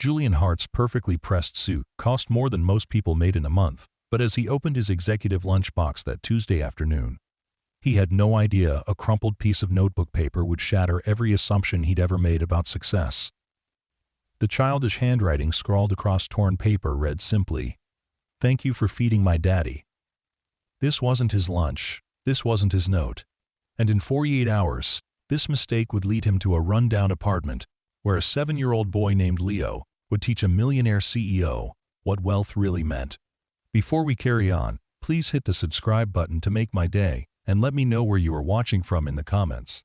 Julian Hart's perfectly pressed suit cost more than most people made in a month, but as he opened his executive lunchbox that Tuesday afternoon, he had no idea a crumpled piece of notebook paper would shatter every assumption he'd ever made about success. The childish handwriting scrawled across torn paper read simply, "Thank you for feeding my daddy." This wasn't his lunch, this wasn't his note. And in 48 hours, this mistake would lead him to a rundown apartment where a 7-year-old boy named Leo would teach a millionaire CEO what wealth really meant. Before we carry on, please hit the subscribe button to make my day and let me know where you are watching from in the comments.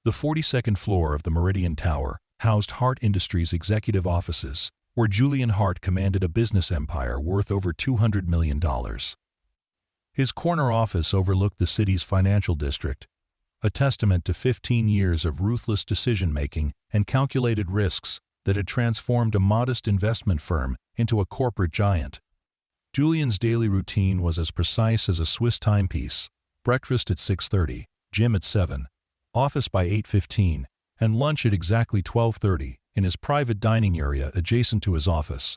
The 42nd floor of the Meridian Tower housed Hart Industries' executive offices, where Julian Hart commanded a business empire worth over $200 million. His corner office overlooked the city's financial district, a testament to 15 years of ruthless decision-making and calculated risks that had transformed a modest investment firm into a corporate giant. Julian's daily routine was as precise as a Swiss timepiece: breakfast at 6:30, gym at 7, office by 8:15, and lunch at exactly 12:30 in his private dining area adjacent to his office.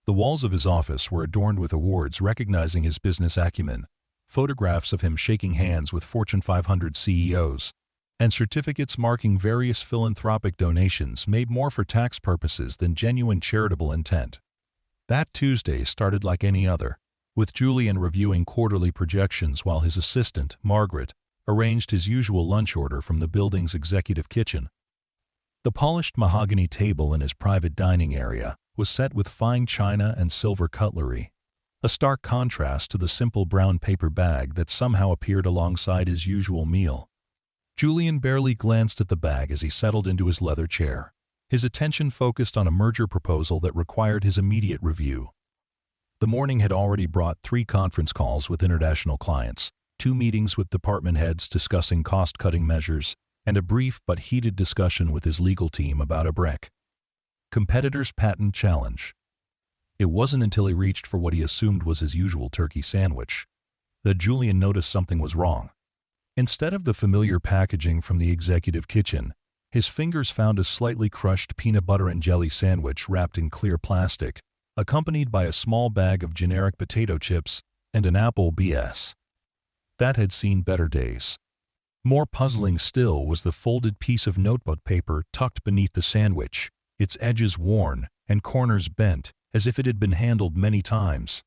The walls of his office were adorned with awards recognizing his business acumen, photographs of him shaking hands with Fortune 500 CEOs, and certificates marking various philanthropic donations made more for tax purposes than genuine charitable intent. That Tuesday started like any other, with Julian reviewing quarterly projections while his assistant, Margaret, arranged his usual lunch order from the building's executive kitchen. The polished mahogany table in his private dining area was set with fine china and silver cutlery, a stark contrast to the simple brown paper bag that somehow appeared alongside his usual meal. Julian barely glanced at the bag as he settled into his leather chair, his attention focused on a merger proposal that required his immediate review. The morning had already brought 3 conference calls with international clients, 2 meetings with department heads discussing cost-cutting measures, and a brief but heated discussion with his legal team about a BREC competitor's patent challenge. It wasn't until he reached for what he assumed was his usual turkey sandwich that Julian noticed something was wrong. Instead of the familiar packaging from the executive kitchen, his fingers found a slightly crushed peanut butter and jelly sandwich wrapped in clear plastic, accompanied by a small bag of generic potato chips and an apple BS. That had seen better days. More puzzling still was the folded piece of notebook paper tucked beneath the sandwich, its edges worn and corners bent as if it had been handled many times.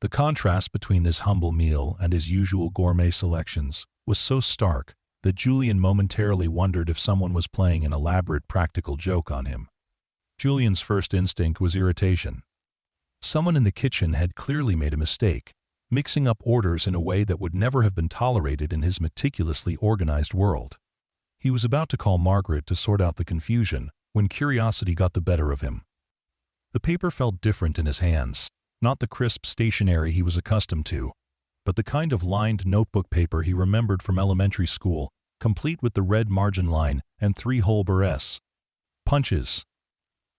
The contrast between this humble meal and his usual gourmet selections was so stark that Julian momentarily wondered if someone was playing an elaborate practical joke on him. Julian's first instinct was irritation. Someone in the kitchen had clearly made a mistake, mixing up orders in a way that would never have been tolerated in his meticulously organized world. He was about to call Margaret to sort out the confusion when curiosity got the better of him. The paper felt different in his hands, not the crisp stationery he was accustomed to, but the kind of lined notebook paper he remembered from elementary school, complete with the red margin line and 3-hole burrs. Punches.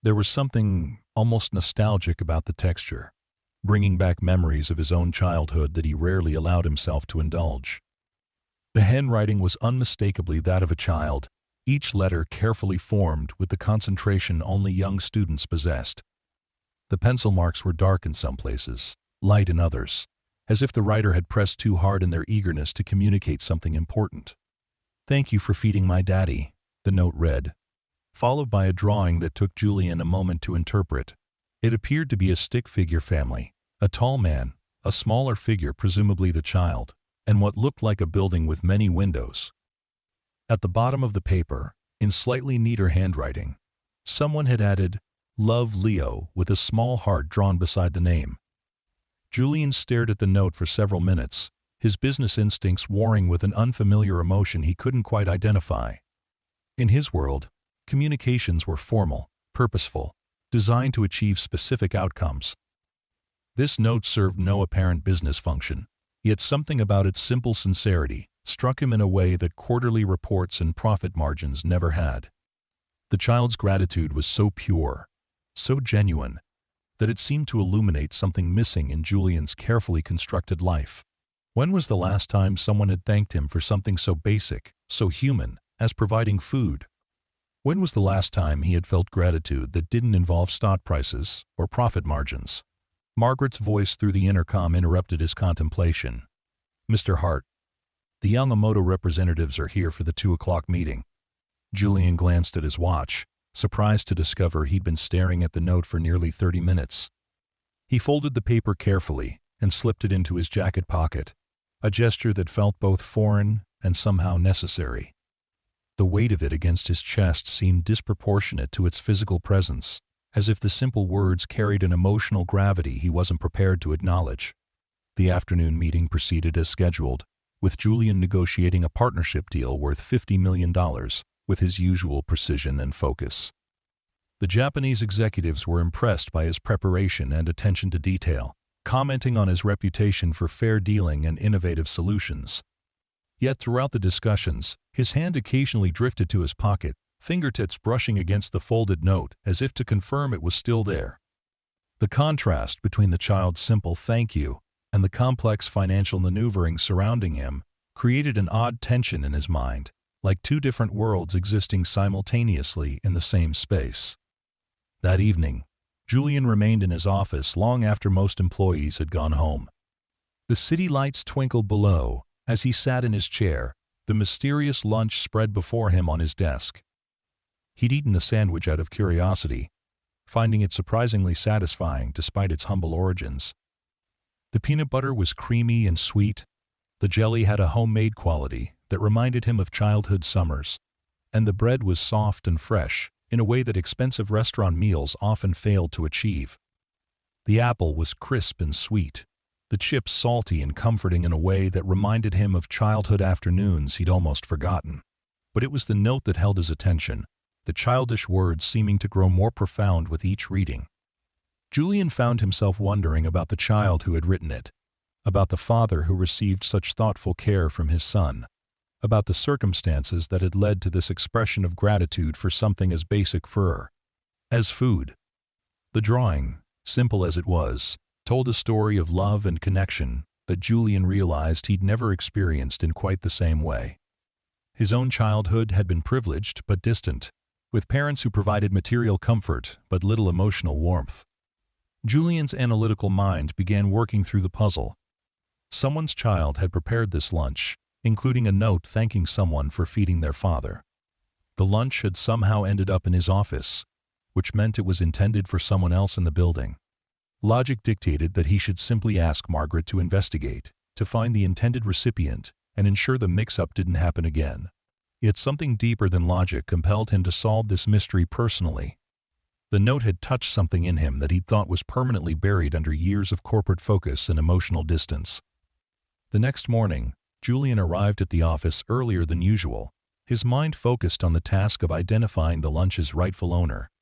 There was something almost nostalgic about the texture, bringing back memories of his own childhood that he rarely allowed himself to indulge. The handwriting was unmistakably that of a child, each letter carefully formed with the concentration only young students possessed. The pencil marks were dark in some places, light in others, as if the writer had pressed too hard in their eagerness to communicate something important. "Thank you for feeding my daddy," the note read, followed by a drawing that took Julian a moment to interpret. It appeared to be a stick figure family, a tall man, a smaller figure presumably the child, and what looked like a building with many windows. At the bottom of the paper, in slightly neater handwriting, someone had added, "Love Leo," with a small heart drawn beside the name. Julian stared at the note for several minutes, his business instincts warring with an unfamiliar emotion he couldn't quite identify. In his world, communications were formal, purposeful, designed to achieve specific outcomes. This note served no apparent business function, yet something about its simple sincerity struck him in a way that quarterly reports and profit margins never had. The child's gratitude was so pure, so genuine, that it seemed to illuminate something missing in Julian's carefully constructed life. When was the last time someone had thanked him for something so basic, so human, as providing food? When was the last time he had felt gratitude that didn't involve stock prices or profit margins? Margaret's voice through the intercom interrupted his contemplation. "Mr. Hart, the Yamamoto representatives are here for the 2 o'clock meeting." Julian glanced at his watch, surprised to discover he'd been staring at the note for nearly 30 minutes. He folded the paper carefully and slipped it into his jacket pocket, a gesture that felt both foreign and somehow necessary. The weight of it against his chest seemed disproportionate to its physical presence, as if the simple words carried an emotional gravity he wasn't prepared to acknowledge. The afternoon meeting proceeded as scheduled, with Julian negotiating a partnership deal worth $50 million with his usual precision and focus. The Japanese executives were impressed by his preparation and attention to detail, commenting on his reputation for fair dealing and innovative solutions. Yet throughout the discussions, his hand occasionally drifted to his pocket, fingertips brushing against the folded note as if to confirm it was still there. The contrast between the child's simple "thank you" and the complex financial maneuvering surrounding him created an odd tension in his mind, like two different worlds existing simultaneously in the same space. That evening, Julian remained in his office long after most employees had gone home. The city lights twinkled below as he sat in his chair, the mysterious lunch spread before him on his desk. He'd eaten a sandwich out of curiosity, finding it surprisingly satisfying despite its humble origins. The peanut butter was creamy and sweet, the jelly had a homemade quality that reminded him of childhood summers, and the bread was soft and fresh in a way that expensive restaurant meals often failed to achieve. The apple was crisp and sweet, the chips salty and comforting in a way that reminded him of childhood afternoons he'd almost forgotten. But it was the note that held his attention, the childish words seeming to grow more profound with each reading. Julian found himself wondering about the child who had written it, about the father who received such thoughtful care from his son, about the circumstances that had led to this expression of gratitude for something as basic as food. The drawing, simple as it was, told a story of love and connection that Julian realized he'd never experienced in quite the same way. His own childhood had been privileged but distant, with parents who provided material comfort but little emotional warmth. Julian's analytical mind began working through the puzzle. Someone's child had prepared this lunch, including a note thanking someone for feeding their father. The lunch had somehow ended up in his office, which meant it was intended for someone else in the building. Logic dictated that he should simply ask Margaret to investigate, to find the intended recipient, and ensure the mix-up didn't happen again. Yet something deeper than logic compelled him to solve this mystery personally. The note had touched something in him that he thought was permanently buried under years of corporate focus and emotional distance. The next morning, Julian arrived at the office earlier than usual, his mind focused on the task of identifying the lunch's rightful owner.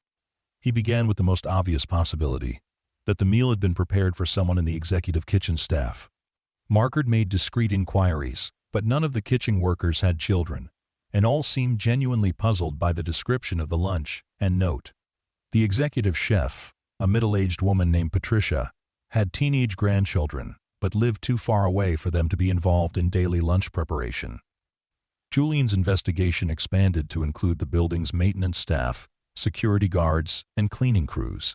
He began with the most obvious possibility, that the meal had been prepared for someone in the executive kitchen staff. Margaret made discreet inquiries, but none of the kitchen workers had children, and all seemed genuinely puzzled by the description of the lunch and note. The executive chef, a middle-aged woman named Patricia, had teenage grandchildren, but lived too far away for them to be involved in daily lunch preparation. Julian's investigation expanded to include the building's maintenance staff, security guards, and cleaning crews.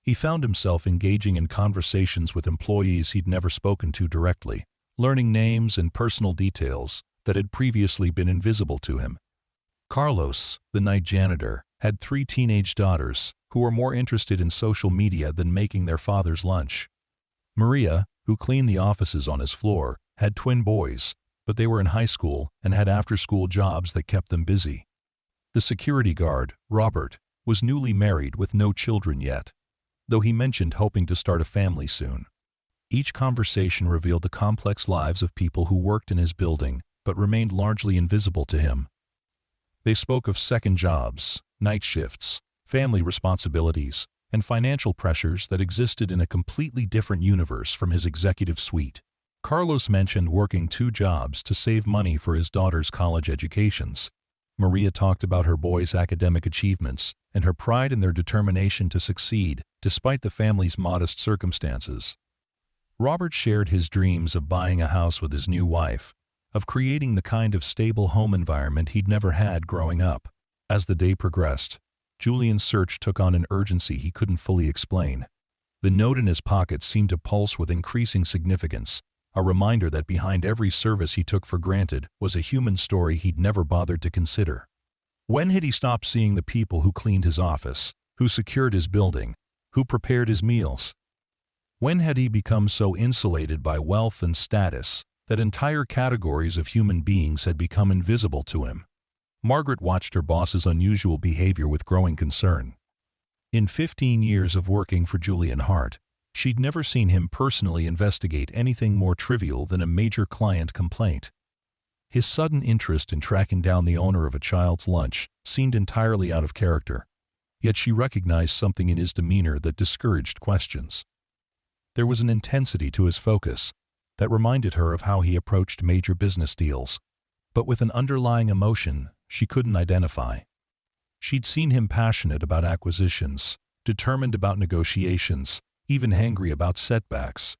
He found himself engaging in conversations with employees he'd never spoken to directly, learning names and personal details that had previously been invisible to him. Carlos, the night janitor, had 3 teenage daughters who were more interested in social media than making their father's lunch. Maria, who cleaned the offices on his floor, had twin boys, but they were in high school and had after-school jobs that kept them busy. The security guard, Robert, was newly married with no children yet, though he mentioned hoping to start a family soon. Each conversation revealed the complex lives of people who worked in his building but remained largely invisible to him. They spoke of second jobs, night shifts, family responsibilities, and financial pressures that existed in a completely different universe from his executive suite. Carlos mentioned working 2 jobs to save money for his daughter's college educations. Maria talked about her boys' academic achievements and her pride in their determination to succeed despite the family's modest circumstances. Robert shared his dreams of buying a house with his new wife, of creating the kind of stable home environment he'd never had growing up. As the day progressed, Julian's search took on an urgency he couldn't fully explain. The note in his pocket seemed to pulse with increasing significance, a reminder that behind every service he took for granted was a human story he'd never bothered to consider. When had he stopped seeing the people who cleaned his office, who secured his building, who prepared his meals? When had he become so insulated by wealth and status that entire categories of human beings had become invisible to him? Margaret watched her boss's unusual behavior with growing concern. In 15 years of working for Julian Hart, she'd never seen him personally investigate anything more trivial than a major client complaint. His sudden interest in tracking down the owner of a child's lunch seemed entirely out of character, yet she recognized something in his demeanor that discouraged questions. There was an intensity to his focus that reminded her of how he approached major business deals, but with an underlying emotion she couldn't identify. She'd seen him passionate about acquisitions, determined about negotiations, even angry about setbacks.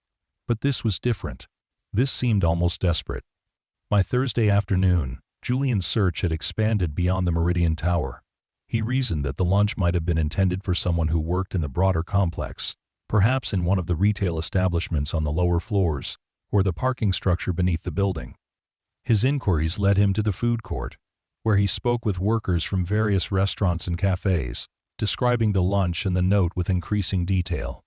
But this was different. This seemed almost desperate. By Thursday afternoon, Julian's search had expanded beyond the Meridian Tower. He reasoned that the lunch might have been intended for someone who worked in the broader complex, perhaps in one of the retail establishments on the lower floors, or the parking structure beneath the building. His inquiries led him to the food court, where he spoke with workers from various restaurants and cafes, describing the lunch and the note with increasing detail.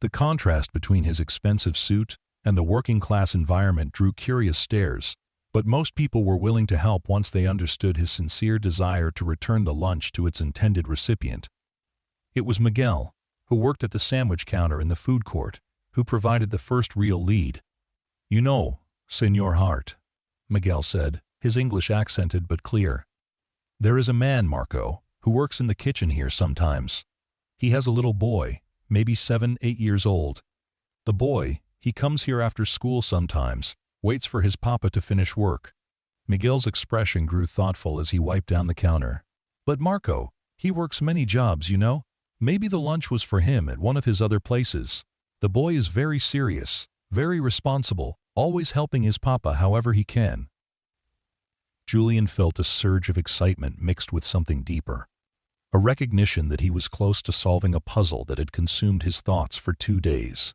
The contrast between his expensive suit and the working-class environment drew curious stares, but most people were willing to help once they understood his sincere desire to return the lunch to its intended recipient. It was Miguel, who worked at the sandwich counter in the food court, who provided the first real lead. "You know, Senor Hart," Miguel said, his English accented but clear. "There is a man, Marco, who works in the kitchen here sometimes. He has a little boy, maybe 7-8 years old. The boy, he comes here after school sometimes, waits for his papa to finish work." Miguel's expression grew thoughtful as he wiped down the counter. "But Marco, he works many jobs, you know. Maybe the lunch was for him at one of his other places. The boy is very serious, very responsible, always helping his papa however he can." Julian felt a surge of excitement mixed with something deeper, a recognition that he was close to solving a puzzle that had consumed his thoughts for 2 days.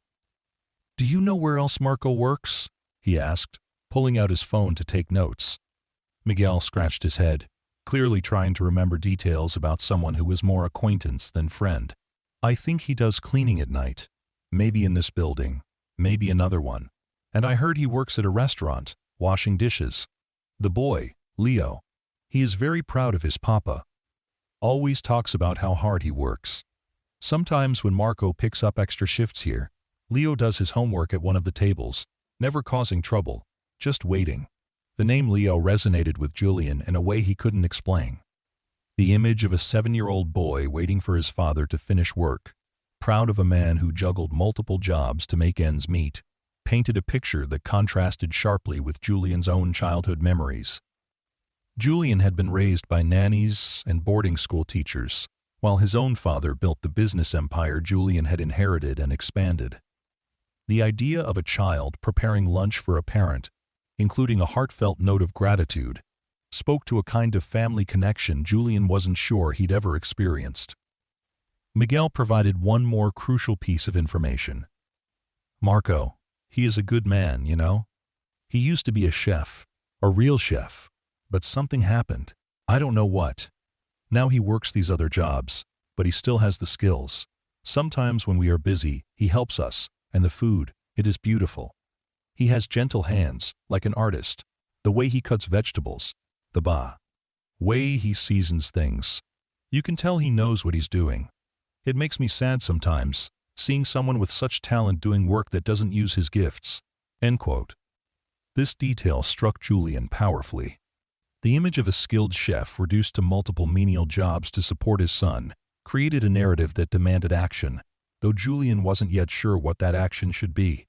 "Do you know where else Marco works?" he asked, pulling out his phone to take notes. Miguel scratched his head, clearly trying to remember details about someone who was more acquaintance than friend. "I think he does cleaning at night. Maybe in this building, maybe another one. And I heard he works at a restaurant, washing dishes. The boy, Leo, he is very proud of his papa. Always talks about how hard he works. Sometimes when Marco picks up extra shifts here, Leo does his homework at one of the tables, never causing trouble, just waiting." The name Leo resonated with Julian in a way he couldn't explain. The image of a 7-year-old boy waiting for his father to finish work, proud of a man who juggled multiple jobs to make ends meet, painted a picture that contrasted sharply with Julian's own childhood memories. Julian had been raised by nannies and boarding school teachers, while his own father built the business empire Julian had inherited and expanded. The idea of a child preparing lunch for a parent, including a heartfelt note of gratitude, spoke to a kind of family connection Julian wasn't sure he'd ever experienced. Miguel provided one more crucial piece of information. "Marco, he is a good man, you know. He used to be a chef, a real chef, but something happened. I don't know what. Now he works these other jobs, but he still has the skills. Sometimes when we are busy, he helps us, and the food, it is beautiful. He has gentle hands, like an artist. The way he cuts vegetables, the way he seasons things. You can tell he knows what he's doing. It makes me sad sometimes, seeing someone with such talent doing work that doesn't use his gifts." End quote. This detail struck Julian powerfully. The image of a skilled chef reduced to multiple menial jobs to support his son created a narrative that demanded action, though Julian wasn't yet sure what that action should be.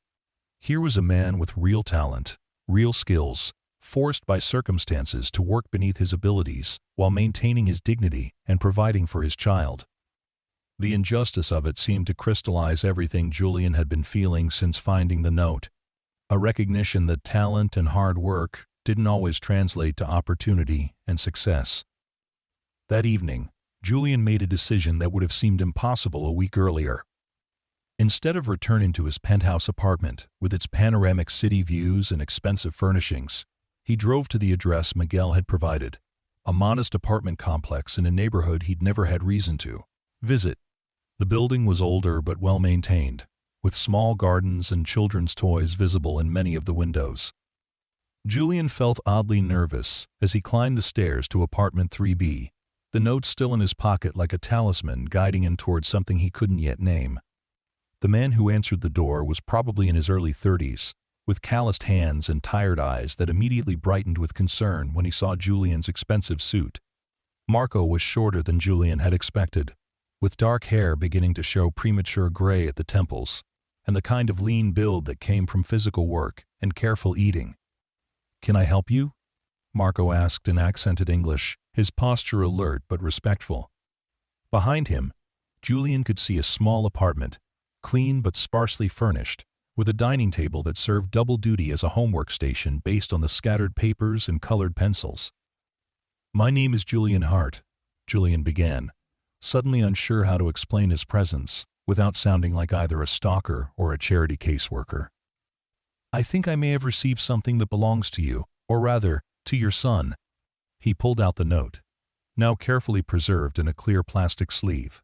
Here was a man with real talent, real skills, forced by circumstances to work beneath his abilities while maintaining his dignity and providing for his child. The injustice of it seemed to crystallize everything Julian had been feeling since finding the note, a recognition that talent and hard work didn't always translate to opportunity and success. That evening, Julian made a decision that would have seemed impossible a week earlier. Instead of returning to his penthouse apartment with its panoramic city views and expensive furnishings, he drove to the address Miguel had provided, a modest apartment complex in a neighborhood he'd never had reason to visit. The building was older but well-maintained, with small gardens and children's toys visible in many of the windows. Julian felt oddly nervous as he climbed the stairs to apartment 3B, the note still in his pocket like a talisman guiding him towards something he couldn't yet name. The man who answered the door was probably in his early 30s, with calloused hands and tired eyes that immediately brightened with concern when he saw Julian's expensive suit. Marco was shorter than Julian had expected, with dark hair beginning to show premature gray at the temples, and the kind of lean build that came from physical work and careful eating. "Can I help you?" Marco asked in accented English, his posture alert but respectful. Behind him, Julian could see a small apartment, clean but sparsely furnished, with a dining table that served double duty as a homework station based on the scattered papers and colored pencils. "My name is Julian Hart," Julian began, suddenly unsure how to explain his presence without sounding like either a stalker or a charity caseworker. "I think I may have received something that belongs to you, or rather, to your son." He pulled out the note, now carefully preserved in a clear plastic sleeve.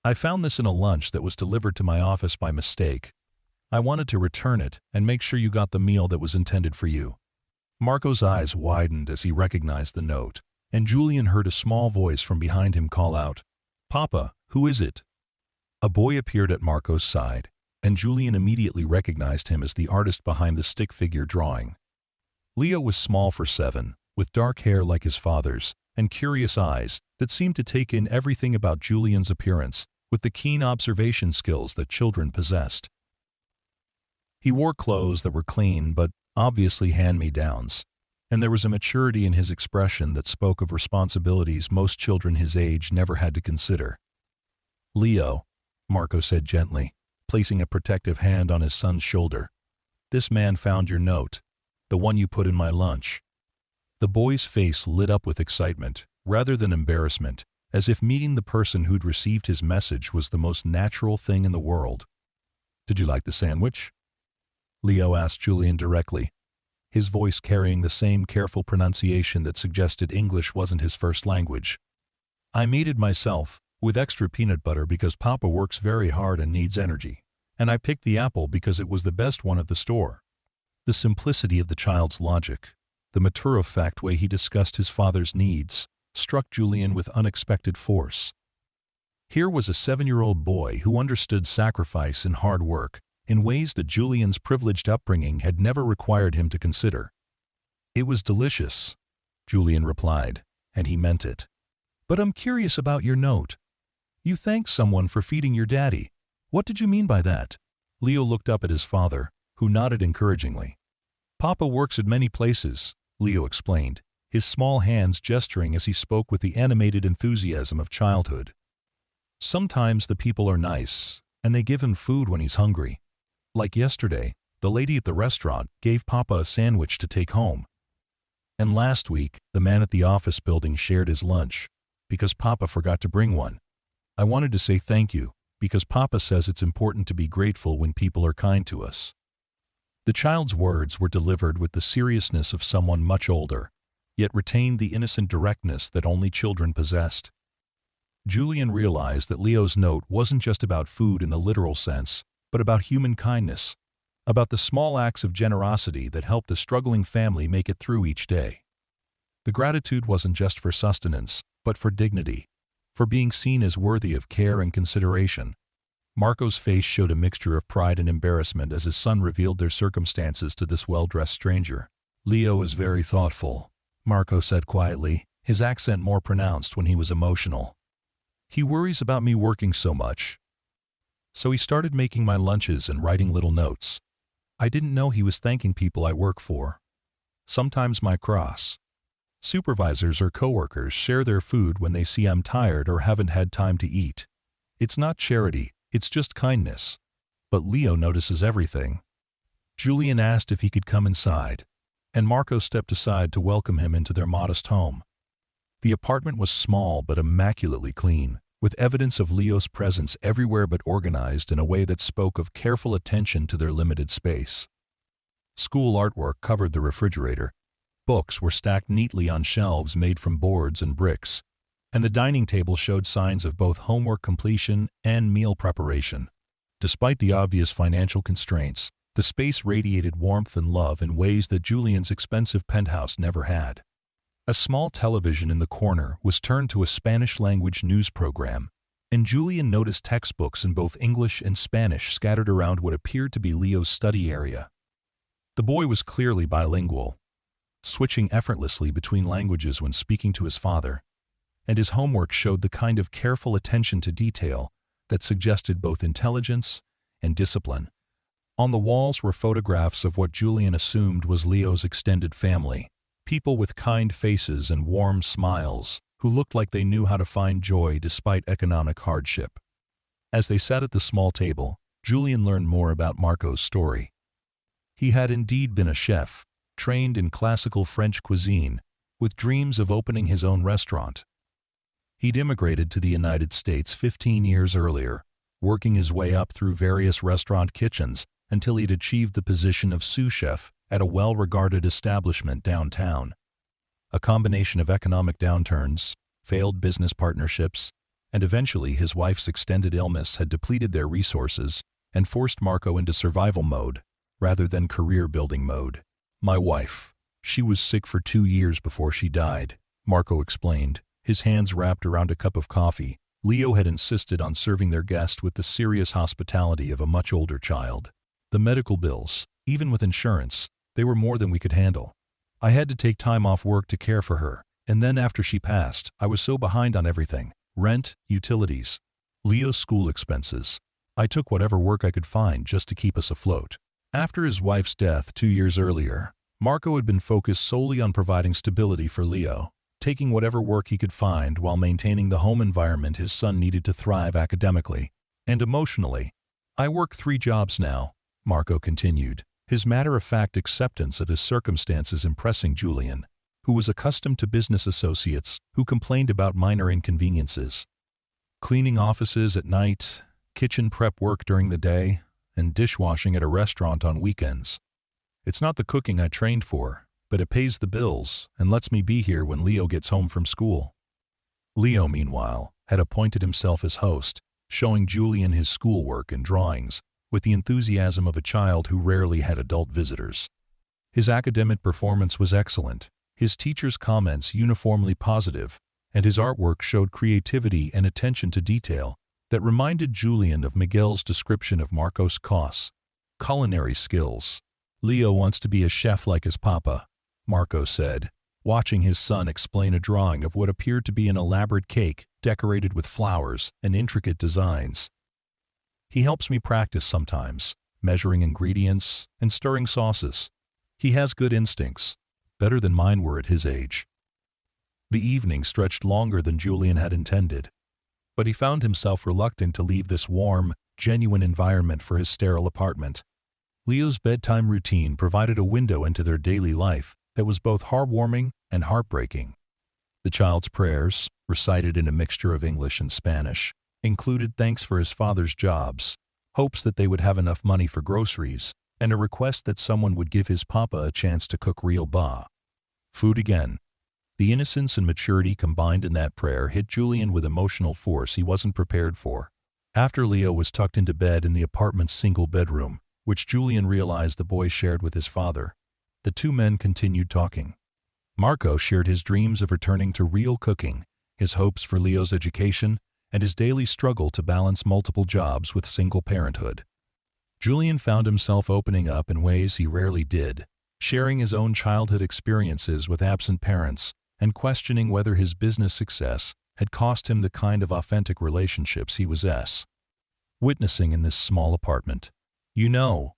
"I found this in a lunch that was delivered to my office by mistake. I wanted to return it and make sure you got the meal that was intended for you." Marco's eyes widened as he recognized the note, and Julian heard a small voice from behind him call out, "Papa, who is it?" A boy appeared at Marco's side, and Julian immediately recognized him as the artist behind the stick figure drawing. Leo was small for 7, with dark hair like his father's, and curious eyes that seemed to take in everything about Julian's appearance with the keen observation skills that children possessed. He wore clothes that were clean but obviously hand-me-downs, and there was a maturity in his expression that spoke of responsibilities most children his age never had to consider. "Leo," Marco said gently, placing a protective hand on his son's shoulder, "this man found your note, the one you put in my lunch." The boy's face lit up with excitement, rather than embarrassment, as if meeting the person who'd received his message was the most natural thing in the world. "Did you like the sandwich?" Leo asked Julian directly, his voice carrying the same careful pronunciation that suggested English wasn't his first language. "I made it myself, with extra peanut butter because Papa works very hard and needs energy, and I picked the apple because it was the best one at the store." The simplicity of the child's logic, the matter-of-fact way he discussed his father's needs, struck Julian with unexpected force. Here was a 7-year-old boy who understood sacrifice and hard work in ways that Julian's privileged upbringing had never required him to consider. "It was delicious," Julian replied, and he meant it. "But I'm curious about your note. You thanked someone for feeding your daddy. What did you mean by that?" Leo looked up at his father, who nodded encouragingly. "Papa works at many places," Leo explained, his small hands gesturing as he spoke with the animated enthusiasm of childhood. "Sometimes the people are nice, and they give him food when he's hungry. Like yesterday, the lady at the restaurant gave Papa a sandwich to take home. And last week, the man at the office building shared his lunch, because Papa forgot to bring one. I wanted to say thank you, because Papa says it's important to be grateful when people are kind to us." The child's words were delivered with the seriousness of someone much older, yet retained the innocent directness that only children possessed. Julian realized that Leo's note wasn't just about food in the literal sense, but about human kindness, about the small acts of generosity that helped the struggling family make it through each day. The gratitude wasn't just for sustenance, but for dignity, for being seen as worthy of care and consideration. Marco's face showed a mixture of pride and embarrassment as his son revealed their circumstances to this well-dressed stranger. "Leo is very thoughtful," Marco said quietly, his accent more pronounced when he was emotional. "He worries about me working so much. So he started making my lunches and writing little notes. I didn't know he was thanking people I work for. Sometimes my cross. Supervisors or coworkers share their food when they see I'm tired or haven't had time to eat. It's not charity, it's just kindness. But Leo notices everything." Julian asked if he could come inside, and Marco stepped aside to welcome him into their modest home. The apartment was small but immaculately clean, with evidence of Leo's presence everywhere but organized in a way that spoke of careful attention to their limited space. School artwork covered the refrigerator. Books were stacked neatly on shelves made from boards and bricks, and the dining table showed signs of both homework completion and meal preparation. Despite the obvious financial constraints, the space radiated warmth and love in ways that Julian's expensive penthouse never had. A small television in the corner was turned to a Spanish-language news program, and Julian noticed textbooks in both English and Spanish scattered around what appeared to be Leo's study area. The boy was clearly bilingual, switching effortlessly between languages when speaking to his father, and his homework showed the kind of careful attention to detail that suggested both intelligence and discipline. On the walls were photographs of what Julian assumed was Leo's extended family, people with kind faces and warm smiles who looked like they knew how to find joy despite economic hardship. As they sat at the small table, Julian learned more about Marco's story. He had indeed been a chef, trained in classical French cuisine, with dreams of opening his own restaurant. He'd immigrated to the United States 15 years earlier, working his way up through various restaurant kitchens until he'd achieved the position of sous chef at a well-regarded establishment downtown. A combination of economic downturns, failed business partnerships, and eventually his wife's extended illness had depleted their resources and forced Marco into survival mode rather than career-building mode. "My wife. She was sick for 2 years before she died," Marco explained, his hands wrapped around a cup of coffee. Leo had insisted on serving their guest with the serious hospitality of a much older child. "The medical bills, even with insurance, they were more than we could handle. I had to take time off work to care for her, and then after she passed, I was so behind on everything: rent, utilities, Leo's school expenses. I took whatever work I could find just to keep us afloat." After his wife's death 2 years earlier, Marco had been focused solely on providing stability for Leo, taking whatever work he could find while maintaining the home environment his son needed to thrive academically and emotionally. "I work 3 jobs now," Marco continued, his matter-of-fact acceptance of his circumstances impressing Julian, who was accustomed to business associates who complained about minor inconveniences. "Cleaning offices at night, kitchen prep work during the day, and dishwashing at a restaurant on weekends. It's not the cooking I trained for, but it pays the bills and lets me be here when Leo gets home from school." Leo, meanwhile, had appointed himself as host, showing Julian his schoolwork and drawings with the enthusiasm of a child who rarely had adult visitors. His academic performance was excellent, his teachers' comments uniformly positive, and his artwork showed creativity and attention to detail that reminded Julian of Miguel's description of Marco's costs. "Culinary skills. Leo wants to be a chef like his papa," Marco said, watching his son explain a drawing of what appeared to be an elaborate cake decorated with flowers and intricate designs. "He helps me practice sometimes, measuring ingredients and stirring sauces. He has good instincts, better than mine were at his age." The evening stretched longer than Julian had intended, but he found himself reluctant to leave this warm, genuine environment for his sterile apartment. Leo's bedtime routine provided a window into their daily life that was both heartwarming and heartbreaking. The child's prayers, recited in a mixture of English and Spanish, included thanks for his father's jobs, hopes that they would have enough money for groceries, and a request that someone would give his papa a chance to cook real food again. The innocence and maturity combined in that prayer hit Julian with emotional force he wasn't prepared for. After Leo was tucked into bed in the apartment's single bedroom, which Julian realized the boy shared with his father, the 2 men continued talking. Marco shared his dreams of returning to real cooking, his hopes for Leo's education, and his daily struggle to balance multiple jobs with single parenthood. Julian found himself opening up in ways he rarely did, sharing his own childhood experiences with absent parents and questioning whether his business success had cost him the kind of authentic relationships he was witnessing in this small apartment. "You know,"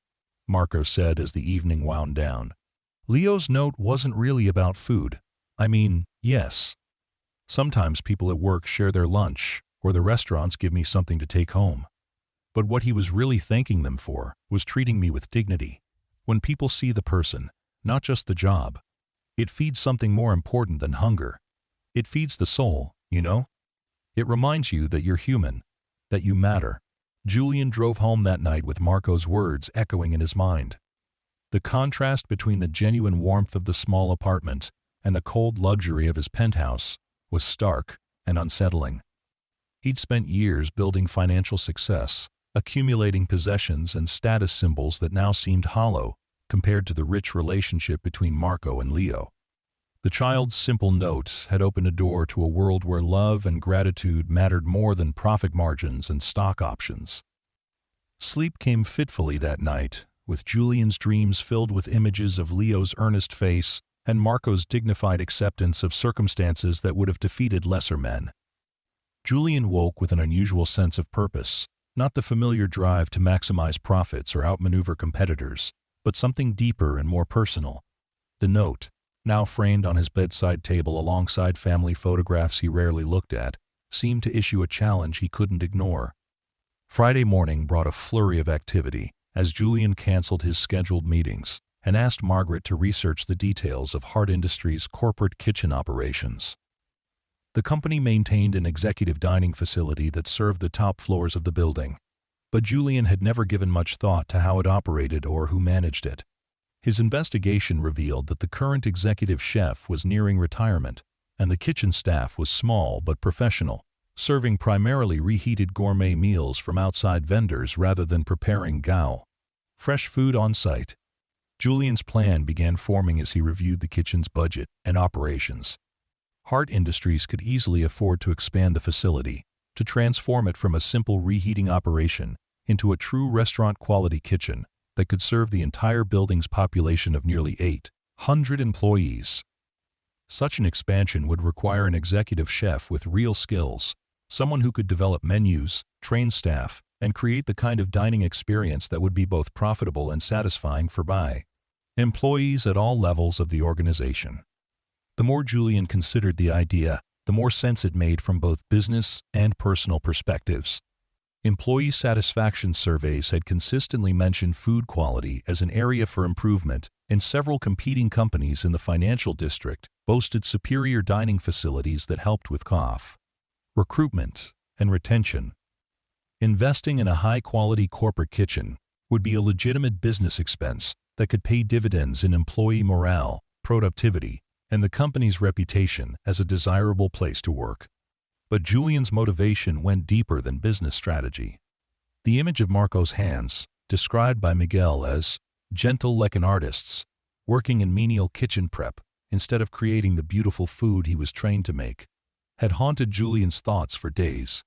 Marco said as the evening wound down, "Leo's note wasn't really about food. I mean, yes. Sometimes people at work share their lunch, or the restaurants give me something to take home. But what he was really thanking them for was treating me with dignity. When people see the person, not just the job, it feeds something more important than hunger. It feeds the soul, you know? It reminds you that you're human, that you matter. Julian drove home that night with Marco's words echoing in his mind. The contrast between the genuine warmth of the small apartment and the cold luxury of his penthouse was stark and unsettling. He'd spent years building financial success, accumulating possessions and status symbols that now seemed hollow compared to the rich relationship between Marco and Leo. The child's simple note had opened a door to a world where love and gratitude mattered more than profit margins and stock options. Sleep came fitfully that night, with Julian's dreams filled with images of Leo's earnest face and Marco's dignified acceptance of circumstances that would have defeated lesser men. Julian woke with an unusual sense of purpose, not the familiar drive to maximize profits or outmaneuver competitors, but something deeper and more personal. The note, now framed on his bedside table alongside family photographs he rarely looked at, seemed to issue a challenge he couldn't ignore. Friday morning brought a flurry of activity as Julian canceled his scheduled meetings and asked Margaret to research the details of Hart Industries' corporate kitchen operations. The company maintained an executive dining facility that served the top floors of the building, but Julian had never given much thought to how it operated or who managed it. His investigation revealed that the current executive chef was nearing retirement, and the kitchen staff was small but professional, serving primarily reheated gourmet meals from outside vendors rather than preparing fresh food on site. Julian's plan began forming as he reviewed the kitchen's budget and operations. Hart Industries could easily afford to expand the facility, to transform it from a simple reheating operation into a true restaurant-quality kitchen that could serve the entire building's population of nearly 800 employees. Such an expansion would require an executive chef with real skills, someone who could develop menus, train staff, and create the kind of dining experience that would be both profitable and satisfying for employees at all levels of the organization. The more Julian considered the idea, the more sense it made from both business and personal perspectives. Employee satisfaction surveys had consistently mentioned food quality as an area for improvement, and several competing companies in the financial district boasted superior dining facilities that helped with recruitment, and retention. Investing in a high-quality corporate kitchen would be a legitimate business expense that could pay dividends in employee morale, productivity, and the company's reputation as a desirable place to work. But Julian's motivation went deeper than business strategy. The image of Marco's hands, described by Miguel as gentle like an artist's, working in menial kitchen prep instead of creating the beautiful food he was trained to make, had haunted Julian's thoughts for days.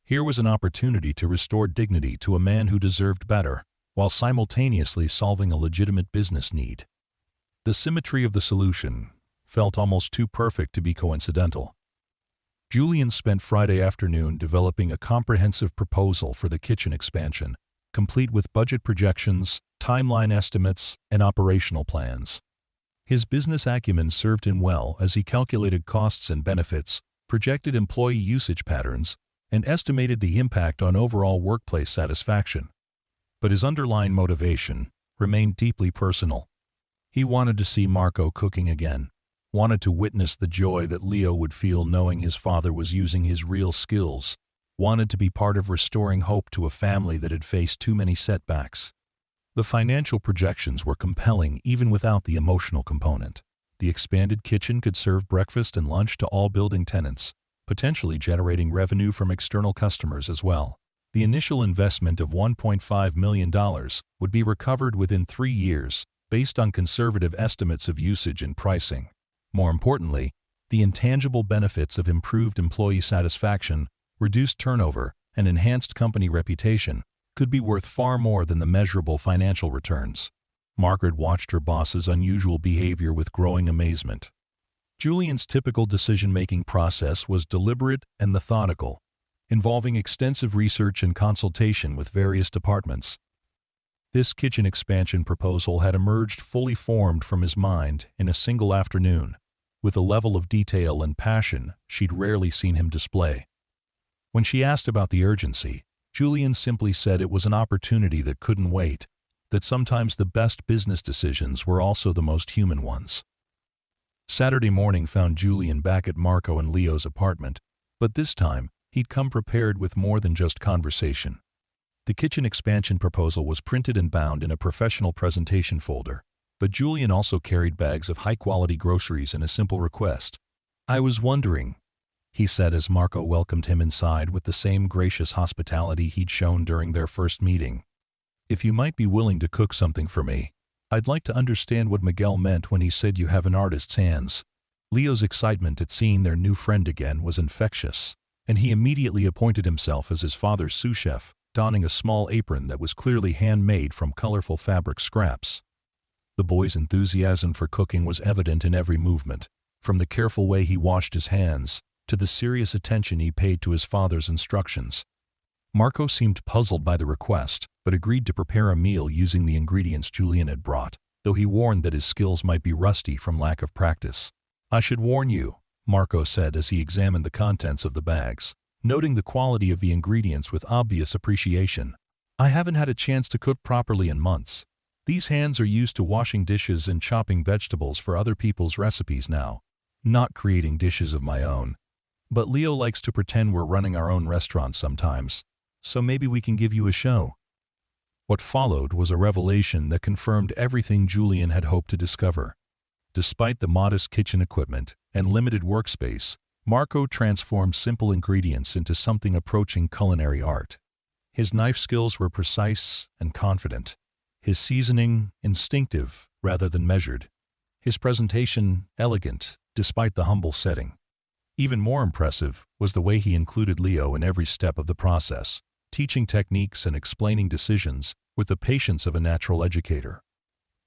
Here was an opportunity to restore dignity to a man who deserved better, while simultaneously solving a legitimate business need. The symmetry of the solution felt almost too perfect to be coincidental. Julian spent Friday afternoon developing a comprehensive proposal for the kitchen expansion, complete with budget projections, timeline estimates, and operational plans. His business acumen served him well as he calculated costs and benefits, projected employee usage patterns, and estimated the impact on overall workplace satisfaction. But his underlying motivation remained deeply personal. He wanted to see Marco cooking again, wanted to witness the joy that Leo would feel knowing his father was using his real skills, wanted to be part of restoring hope to a family that had faced too many setbacks. The financial projections were compelling even without the emotional component. The expanded kitchen could serve breakfast and lunch to all building tenants, potentially generating revenue from external customers as well. The initial investment of $1.5 million would be recovered within 3 years, based on conservative estimates of usage and pricing. More importantly, the intangible benefits of improved employee satisfaction, reduced turnover, and enhanced company reputation could be worth far more than the measurable financial returns. Margaret watched her boss's unusual behavior with growing amazement. Julian's typical decision-making process was deliberate and methodical, involving extensive research and consultation with various departments. This kitchen expansion proposal had emerged fully formed from his mind in a single afternoon, with a level of detail and passion she'd rarely seen him display. When she asked about the urgency, Julian simply said it was an opportunity that couldn't wait, that sometimes the best business decisions were also the most human ones. Saturday morning found Julian back at Marco and Leo's apartment, but this time, he'd come prepared with more than just conversation. The kitchen expansion proposal was printed and bound in a professional presentation folder, but Julian also carried bags of high-quality groceries and a simple request. "I was wondering," he said as Marco welcomed him inside with the same gracious hospitality he'd shown during their first meeting. "If you might be willing to cook something for me. I'd like to understand what Miguel meant when he said you have an artist's hands." Leo's excitement at seeing their new friend again was infectious, and he immediately appointed himself as his father's sous chef, donning a small apron that was clearly handmade from colorful fabric scraps. The boy's enthusiasm for cooking was evident in every movement, from the careful way he washed his hands to the serious attention he paid to his father's instructions. Marco seemed puzzled by the request, but agreed to prepare a meal using the ingredients Julian had brought, though he warned that his skills might be rusty from lack of practice. "I should warn you," Marco said as he examined the contents of the bags, noting the quality of the ingredients with obvious appreciation. "I haven't had a chance to cook properly in months. These hands are used to washing dishes and chopping vegetables for other people's recipes now, not creating dishes of my own. But Leo likes to pretend we're running our own restaurant sometimes, so maybe we can give you a show." What followed was a revelation that confirmed everything Julian had hoped to discover. Despite the modest kitchen equipment and limited workspace, Marco transformed simple ingredients into something approaching culinary art. His knife skills were precise and confident, his seasoning instinctive rather than measured, his presentation elegant despite the humble setting. Even more impressive was the way he included Leo in every step of the process, teaching techniques and explaining decisions with the patience of a natural educator.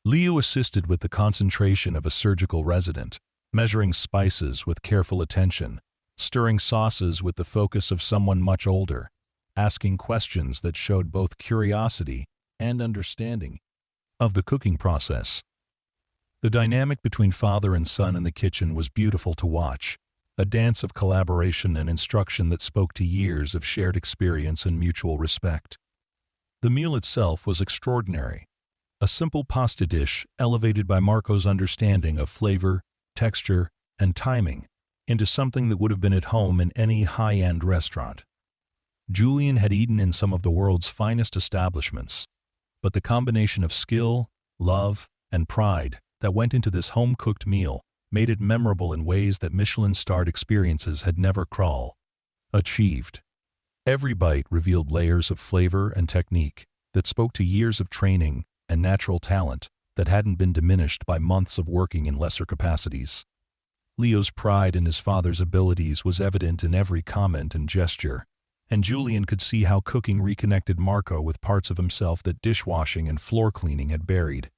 Leo assisted with the concentration of a surgical resident, measuring spices with careful attention, stirring sauces with the focus of someone much older, asking questions that showed both curiosity and understanding of the cooking process. The dynamic between father and son in the kitchen was beautiful to watch, a dance of collaboration and instruction that spoke to years of shared experience and mutual respect. The meal itself was extraordinary, a simple pasta dish elevated by Marco's understanding of flavor, texture, and timing into something that would have been at home in any high-end restaurant. Julian had eaten in some of the world's finest establishments, but the combination of skill, love, and pride that went into this home-cooked meal made it memorable in ways that Michelin-starred experiences had never achieved. Every bite revealed layers of flavor and technique that spoke to years of training and natural talent that hadn't been diminished by months of working in lesser capacities. Leo's pride in his father's abilities was evident in every comment and gesture, and Julian could see how cooking reconnected Marco with parts of himself that dishwashing and floor cleaning had buried.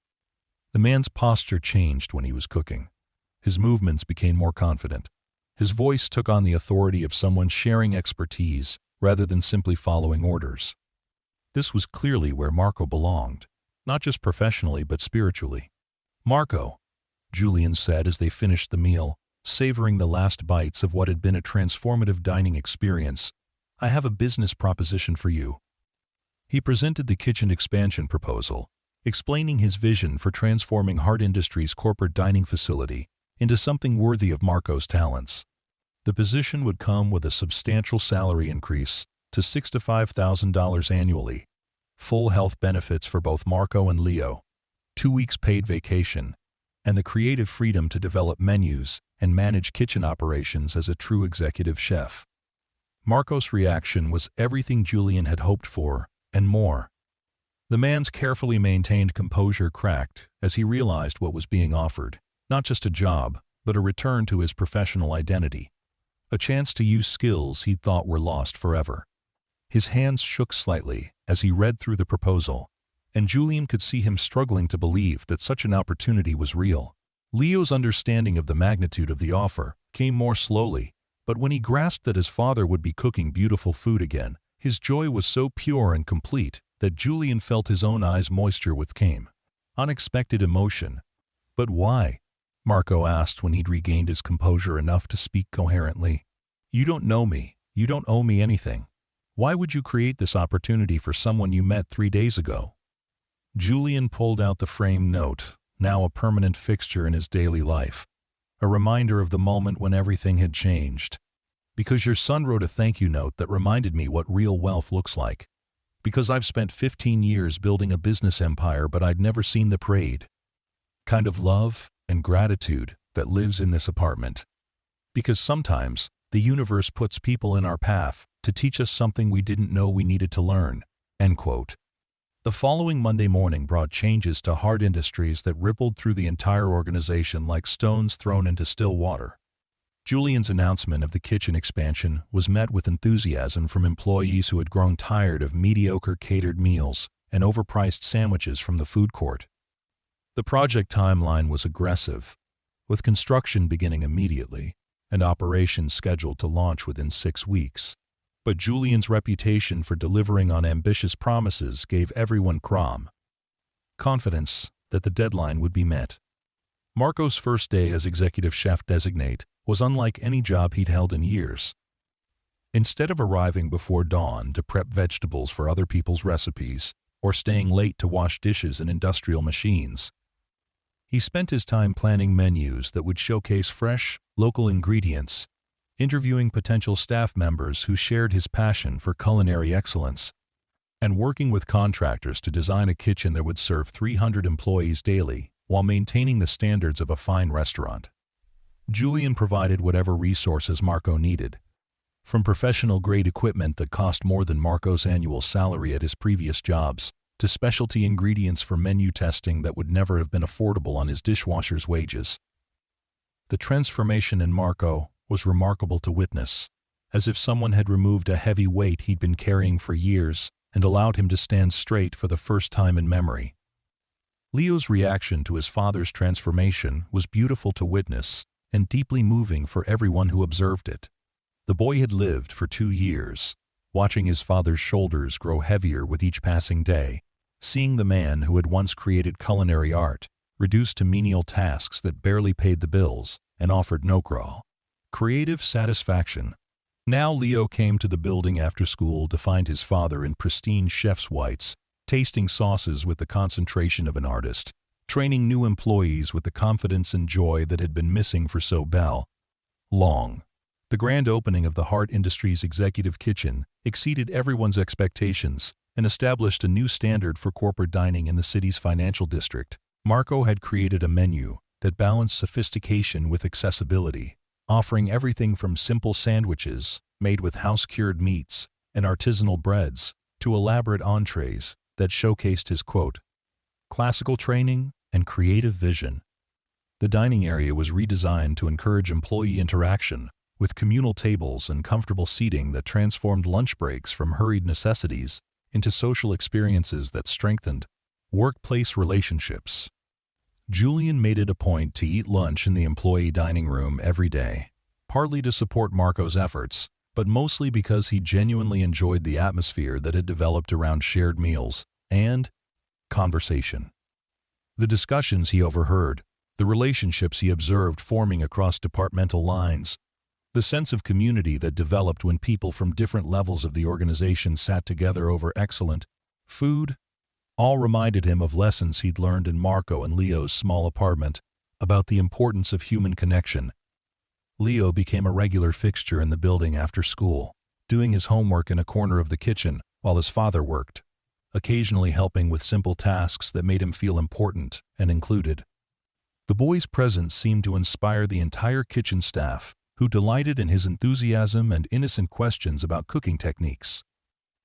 The man's posture changed when he was cooking. His movements became more confident. His voice took on the authority of someone sharing expertise rather than simply following orders. This was clearly where Marco belonged, not just professionally but spiritually. "Marco," Julian said as they finished the meal, savoring the last bites of what had been a transformative dining experience, "I have a business proposition for you." He presented the kitchen expansion proposal, explaining his vision for transforming Hart Industries' corporate dining facility into something worthy of Marco's talents. The position would come with a substantial salary increase to $65,000 annually, full health benefits for both Marco and Leo, 2 weeks paid vacation, and the creative freedom to develop menus and manage kitchen operations as a true executive chef. Marco's reaction was everything Julian had hoped for, and more. The man's carefully maintained composure cracked as he realized what was being offered, not just a job, but a return to his professional identity, a chance to use skills he'd thought were lost forever. His hands shook slightly as he read through the proposal, and Julian could see him struggling to believe that such an opportunity was real. Leo's understanding of the magnitude of the offer came more slowly, but when he grasped that his father would be cooking beautiful food again, his joy was so pure and complete that Julian felt his own eyes moisture with unexpected emotion. "But why?" Marco asked when he'd regained his composure enough to speak coherently. "You don't know me. You don't owe me anything. Why would you create this opportunity for someone you met 3 days ago?" Julian pulled out the framed note, now a permanent fixture in his daily life. A a reminder of the moment when everything had changed. Because your son wrote a thank you note that reminded me what real wealth looks like. Because I've spent 15 years building a business empire but I'd never seen the parade kind of love and gratitude that lives in this apartment. Because sometimes the universe puts people in our path to teach us something we didn't know we needed to learn." End quote. The following Monday morning brought changes to Hart Industries that rippled through the entire organization like stones thrown into still water. Julian's announcement of the kitchen expansion was met with enthusiasm from employees who had grown tired of mediocre catered meals and overpriced sandwiches from the food court. The project timeline was aggressive, with construction beginning immediately and operations scheduled to launch within 6 weeks. But Julian's reputation for delivering on ambitious promises gave everyone confidence that the deadline would be met. Marco's first day as executive chef designate was unlike any job he'd held in years. Instead of arriving before dawn to prep vegetables for other people's recipes or staying late to wash dishes in industrial machines, he spent his time planning menus that would showcase fresh, local ingredients, interviewing potential staff members who shared his passion for culinary excellence, and working with contractors to design a kitchen that would serve 300 employees daily while maintaining the standards of a fine restaurant. Julian provided whatever resources Marco needed, from professional-grade equipment that cost more than Marco's annual salary at his previous jobs, to specialty ingredients for menu testing that would never have been affordable on his dishwasher's wages. The transformation in Marco was remarkable to witness, as if someone had removed a heavy weight he'd been carrying for years and allowed him to stand straight for the first time in memory. Leo's reaction to his father's transformation was beautiful to witness and deeply moving for everyone who observed it. The boy had lived for 2 years, watching his father's shoulders grow heavier with each passing day, seeing the man who had once created culinary art reduced to menial tasks that barely paid the bills and offered no creative satisfaction. Now Leo came to the building after school to find his father in pristine chef's whites, tasting sauces with the concentration of an artist, training new employees with the confidence and joy that had been missing for so long. The grand opening of the Hart Industries Executive Kitchen exceeded everyone's expectations and established a new standard for corporate dining in the city's financial district. Marco had created a menu that balanced sophistication with accessibility, offering everything from simple sandwiches made with house-cured meats and artisanal breads to elaborate entrees that showcased his classical training and creative vision. The dining area was redesigned to encourage employee interaction, with communal tables and comfortable seating that transformed lunch breaks from hurried necessities into social experiences that strengthened workplace relationships. Julian made it a point to eat lunch in the employee dining room every day, partly to support Marco's efforts, but mostly because he genuinely enjoyed the atmosphere that had developed around shared meals and conversation. The discussions he overheard, the relationships he observed forming across departmental lines, the sense of community that developed when people from different levels of the organization sat together over excellent food, all reminded him of lessons he'd learned in Marco and Leo's small apartment about the importance of human connection. Leo became a regular fixture in the building after school, doing his homework in a corner of the kitchen while his father worked, occasionally helping with simple tasks that made him feel important and included. The boy's presence seemed to inspire the entire kitchen staff, who delighted in his enthusiasm and innocent questions about cooking techniques.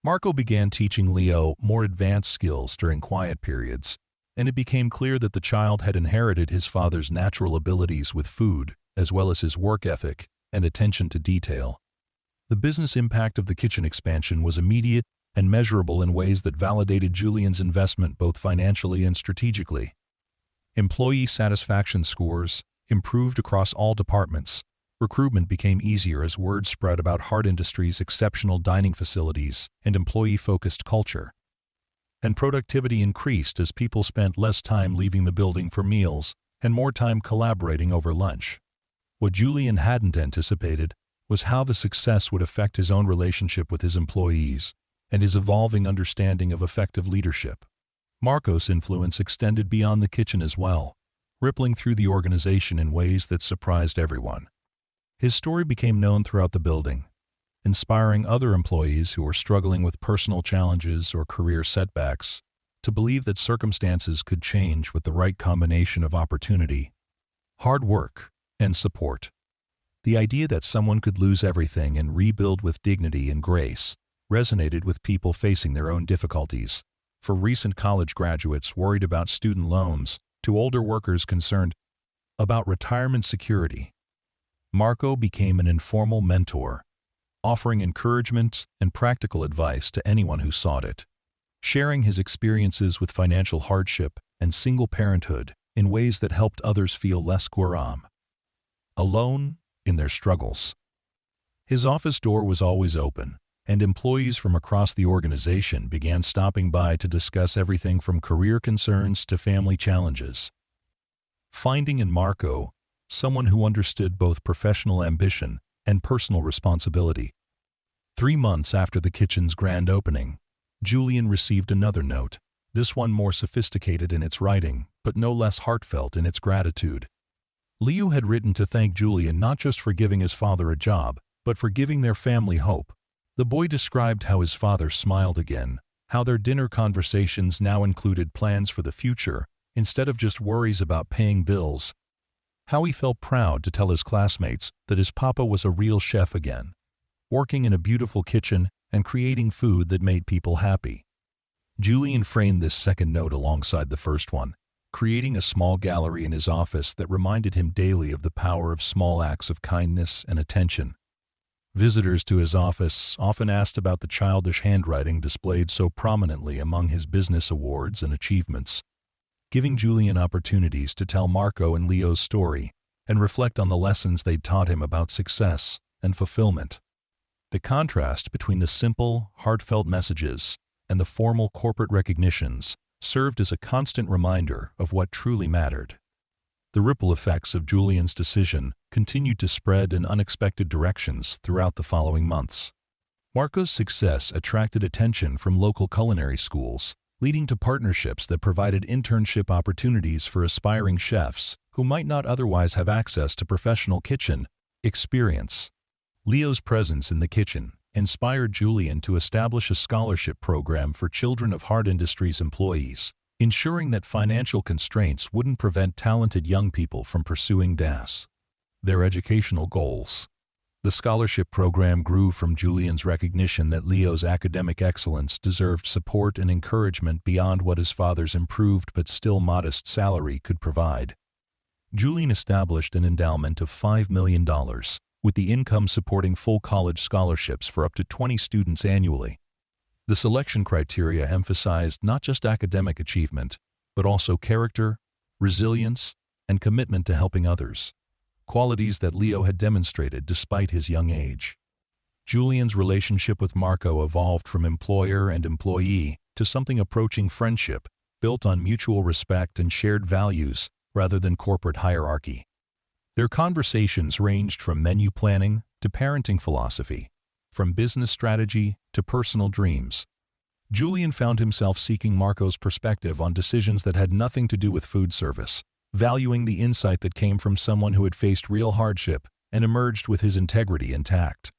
Marco began teaching Leo more advanced skills during quiet periods, and it became clear that the child had inherited his father's natural abilities with food, as well as his work ethic and attention to detail. The business impact of the kitchen expansion was immediate and measurable in ways that validated Julian's investment both financially and strategically. Employee satisfaction scores improved across all departments. Recruitment became easier as word spread about Hart Industries' exceptional dining facilities and employee-focused culture. And productivity increased as people spent less time leaving the building for meals and more time collaborating over lunch. What Julian hadn't anticipated was how the success would affect his own relationship with his employees and his evolving understanding of effective leadership. Marco's influence extended beyond the kitchen as well, rippling through the organization in ways that surprised everyone. His story became known throughout the building, inspiring other employees who were struggling with personal challenges or career setbacks to believe that circumstances could change with the right combination of opportunity, hard work, and support. The idea that someone could lose everything and rebuild with dignity and grace resonated with people facing their own difficulties, from recent college graduates worried about student loans to older workers concerned about retirement security. Marco became an informal mentor, offering encouragement and practical advice to anyone who sought it, sharing his experiences with financial hardship and single parenthood in ways that helped others feel less alone in their struggles. His office door was always open, and employees from across the organization began stopping by to discuss everything from career concerns to family challenges. Finding in Marco someone who understood both professional ambition and personal responsibility. 3 months after the kitchen's grand opening, Julian received another note, this one more sophisticated in its writing, but no less heartfelt in its gratitude. Leo had written to thank Julian not just for giving his father a job, but for giving their family hope. The boy described how his father smiled again, how their dinner conversations now included plans for the future, instead of just worries about paying bills. How he felt proud to tell his classmates that his papa was a real chef again, working in a beautiful kitchen and creating food that made people happy. Julian framed this second note alongside the first one, creating a small gallery in his office that reminded him daily of the power of small acts of kindness and attention. Visitors to his office often asked about the childish handwriting displayed so prominently among his business awards and achievements, giving Julian opportunities to tell Marco and Leo's story and reflect on the lessons they'd taught him about success and fulfillment. The contrast between the simple, heartfelt messages and the formal corporate recognitions served as a constant reminder of what truly mattered. The ripple effects of Julian's decision continued to spread in unexpected directions throughout the following months. Marco's success attracted attention from local culinary schools, leading to partnerships that provided internship opportunities for aspiring chefs who might not otherwise have access to professional kitchen experience. Leo's presence in the kitchen inspired Julian to establish a scholarship program for Children of Hart Industries employees, ensuring that financial constraints wouldn't prevent talented young people from pursuing their educational goals. The scholarship program grew from Julian's recognition that Leo's academic excellence deserved support and encouragement beyond what his father's improved but still modest salary could provide. Julian established an endowment of $5 million, with the income supporting full college scholarships for up to 20 students annually. The selection criteria emphasized not just academic achievement, but also character, resilience, and commitment to helping others, qualities that Leo had demonstrated despite his young age. Julian's relationship with Marco evolved from employer and employee to something approaching friendship, built on mutual respect and shared values rather than corporate hierarchy. Their conversations ranged from menu planning to parenting philosophy, from business strategy to personal dreams. Julian found himself seeking Marco's perspective on decisions that had nothing to do with food service, valuing the insight that came from someone who had faced real hardship and emerged with his integrity intact.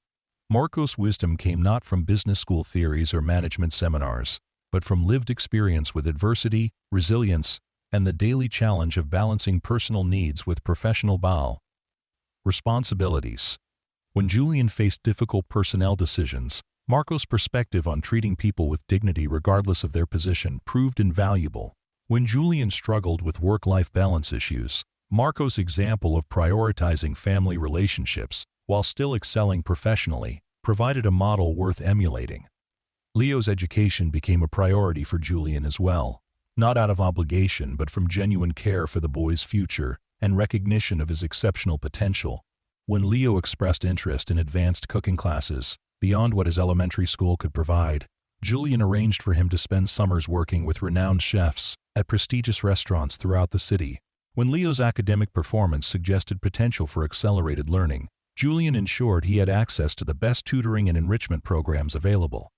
Marco's wisdom came not from business school theories or management seminars, but from lived experience with adversity, resilience, and the daily challenge of balancing personal needs with professional responsibilities. When Julian faced difficult personnel decisions, Marco's perspective on treating people with dignity regardless of their position proved invaluable. When Julian struggled with work-life balance issues, Marco's example of prioritizing family relationships while still excelling professionally provided a model worth emulating. Leo's education became a priority for Julian as well, not out of obligation but from genuine care for the boy's future and recognition of his exceptional potential. When Leo expressed interest in advanced cooking classes beyond what his elementary school could provide, Julian arranged for him to spend summers working with renowned chefs at prestigious restaurants throughout the city. When Leo's academic performance suggested potential for accelerated learning, Julian ensured he had access to the best tutoring and enrichment programs available.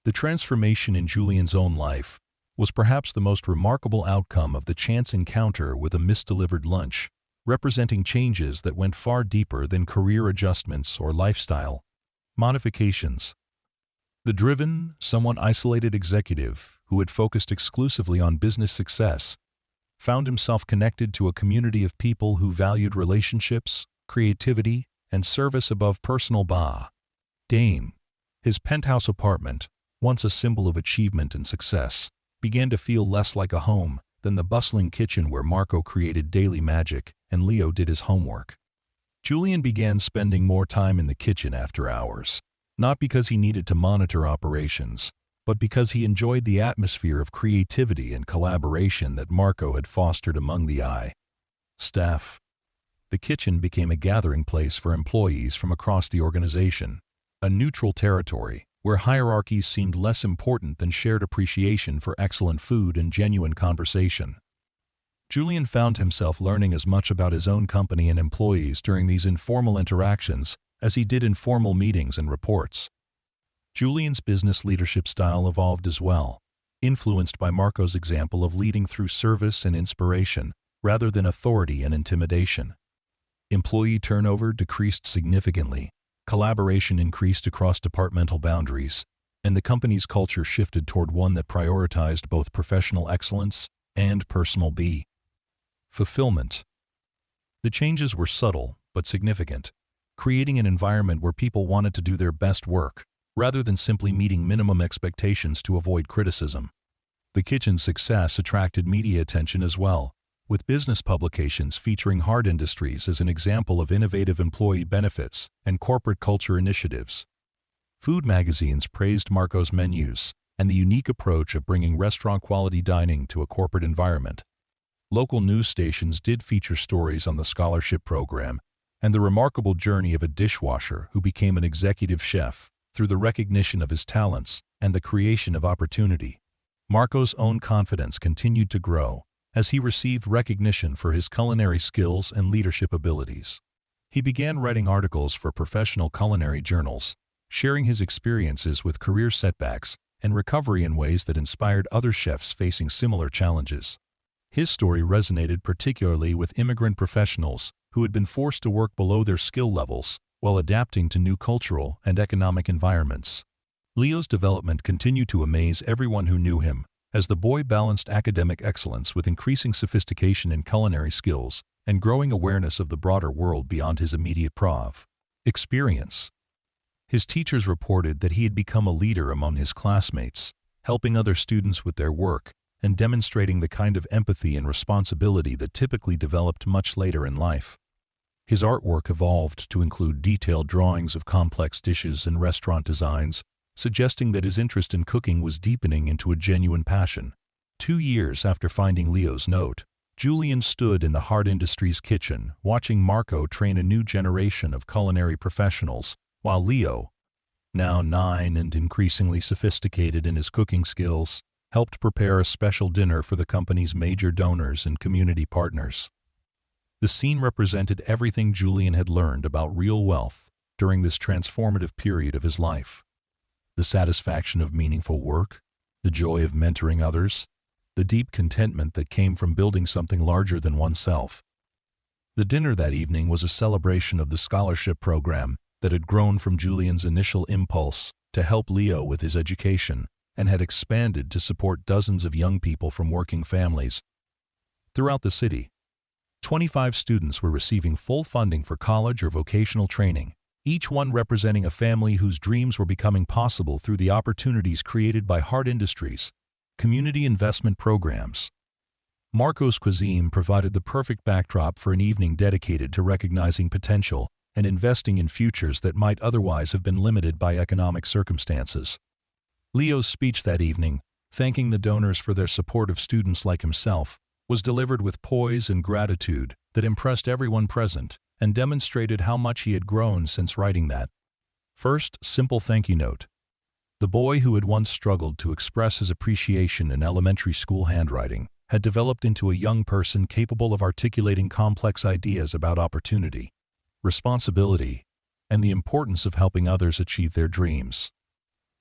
The transformation in Julian's own life was perhaps the most remarkable outcome of the chance encounter with a misdelivered lunch, representing changes that went far deeper than career adjustments or lifestyle modifications. The driven, somewhat isolated executive, who had focused exclusively on business success, found himself connected to a community of people who valued relationships, creativity, and service above personal gain. His penthouse apartment, once a symbol of achievement and success, began to feel less like a home than the bustling kitchen where Marco created daily magic and Leo did his homework. Julian began spending more time in the kitchen after hours, not because he needed to monitor operations, but because he enjoyed the atmosphere of creativity and collaboration that Marco had fostered among the staff. The kitchen became a gathering place for employees from across the organization, a neutral territory where hierarchies seemed less important than shared appreciation for excellent food and genuine conversation. Julian found himself learning as much about his own company and employees during these informal interactions as he did in formal meetings and reports. Julian's business leadership style evolved as well, influenced by Marco's example of leading through service and inspiration rather than authority and intimidation. Employee turnover decreased significantly, collaboration increased across departmental boundaries, and the company's culture shifted toward one that prioritized both professional excellence and personal fulfillment. The changes were subtle but significant, creating an environment where people wanted to do their best work, rather than simply meeting minimum expectations to avoid criticism. The kitchen's success attracted media attention as well, with business publications featuring Hart Industries as an example of innovative employee benefits and corporate culture initiatives. Food magazines praised Marco's menus and the unique approach of bringing restaurant-quality dining to a corporate environment. Local news stations did feature stories on the scholarship program and the remarkable journey of a dishwasher who became an executive chef through the recognition of his talents and the creation of opportunity. Marco's own confidence continued to grow as he received recognition for his culinary skills and leadership abilities. He began writing articles for professional culinary journals, sharing his experiences with career setbacks and recovery in ways that inspired other chefs facing similar challenges. His story resonated particularly with immigrant professionals who had been forced to work below their skill levels while adapting to new cultural and economic environments. Leo's development continued to amaze everyone who knew him, as the boy balanced academic excellence with increasing sophistication in culinary skills and growing awareness of the broader world beyond his immediate experience. His teachers reported that he had become a leader among his classmates, helping other students with their work and demonstrating the kind of empathy and responsibility that typically developed much later in life. His artwork evolved to include detailed drawings of complex dishes and restaurant designs, suggesting that his interest in cooking was deepening into a genuine passion. 2 years after finding Leo's note, Julian stood in the Hart Industries kitchen, watching Marco train a new generation of culinary professionals, while Leo, now 9 and increasingly sophisticated in his cooking skills, helped prepare a special dinner for the company's major donors and community partners. The scene represented everything Julian had learned about real wealth during this transformative period of his life. The satisfaction of meaningful work, the joy of mentoring others, the deep contentment that came from building something larger than oneself. The dinner that evening was a celebration of the scholarship program that had grown from Julian's initial impulse to help Leo with his education and had expanded to support dozens of young people from working families. Throughout the city, 25 students were receiving full funding for college or vocational training, each one representing a family whose dreams were becoming possible through the opportunities created by Hart Industries' community investment programs. Marco's cuisine provided the perfect backdrop for an evening dedicated to recognizing potential and investing in futures that might otherwise have been limited by economic circumstances. Leo's speech that evening, thanking the donors for their support of students like himself, was delivered with poise and gratitude that impressed everyone present and demonstrated how much he had grown since writing that first simple thank you note. The boy who had once struggled to express his appreciation in elementary school handwriting had developed into a young person capable of articulating complex ideas about opportunity, responsibility, and the importance of helping others achieve their dreams.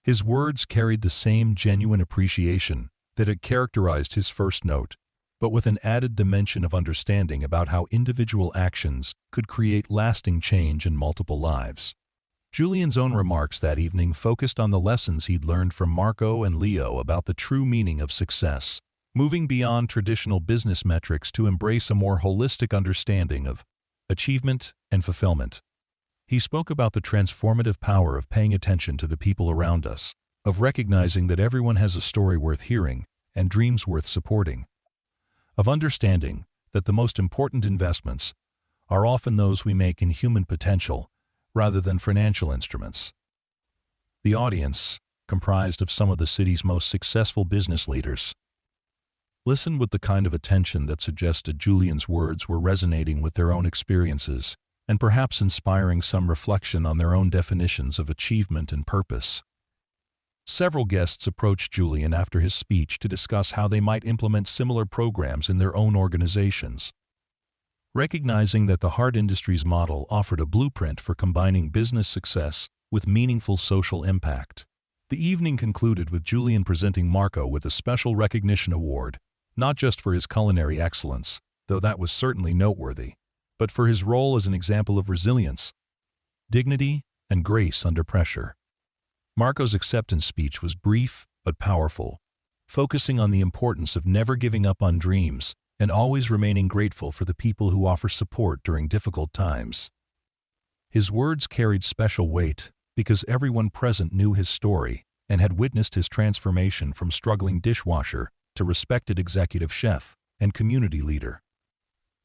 His words carried the same genuine appreciation that had characterized his first note, but with an added dimension of understanding about how individual actions could create lasting change in multiple lives. Julian's own remarks that evening focused on the lessons he'd learned from Marco and Leo about the true meaning of success, moving beyond traditional business metrics to embrace a more holistic understanding of achievement and fulfillment. He spoke about the transformative power of paying attention to the people around us, of recognizing that everyone has a story worth hearing and dreams worth supporting, of understanding that the most important investments are often those we make in human potential rather than financial instruments. The audience, comprised of some of the city's most successful business leaders, listened with the kind of attention that suggested Julian's words were resonating with their own experiences and perhaps inspiring some reflection on their own definitions of achievement and purpose. Several guests approached Julian after his speech to discuss how they might implement similar programs in their own organizations. Recognizing that the Hart Industries model offered a blueprint for combining business success with meaningful social impact, the evening concluded with Julian presenting Marco with a special recognition award, not just for his culinary excellence, though that was certainly noteworthy, but for his role as an example of resilience, dignity, and grace under pressure. Marco's acceptance speech was brief but powerful, focusing on the importance of never giving up on dreams and always remaining grateful for the people who offer support during difficult times. His words carried special weight because everyone present knew his story and had witnessed his transformation from struggling dishwasher to respected executive chef and community leader.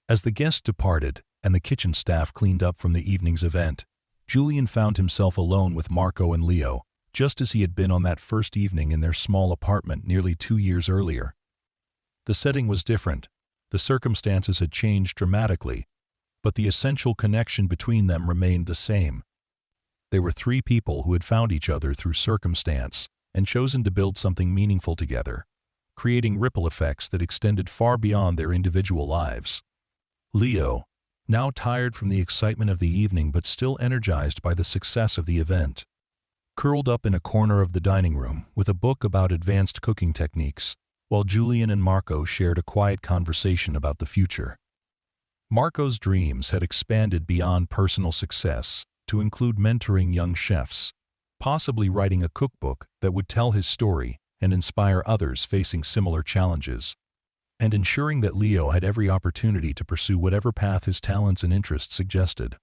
As the guests departed and the kitchen staff cleaned up from the evening's event, Julian found himself alone with Marco and Leo, just as he had been on that first evening in their small apartment nearly 2 years earlier. The setting was different. The circumstances had changed dramatically, but the essential connection between them remained the same. They were 3 people who had found each other through circumstance and chosen to build something meaningful together, creating ripple effects that extended far beyond their individual lives. Leo, now tired from the excitement of the evening but still energized by the success of the event, curled up in a corner of the dining room with a book about advanced cooking techniques, while Julian and Marco shared a quiet conversation about the future. Marco's dreams had expanded beyond personal success to include mentoring young chefs, possibly writing a cookbook that would tell his story and inspire others facing similar challenges, and ensuring that Leo had every opportunity to pursue whatever path his talents and interests suggested.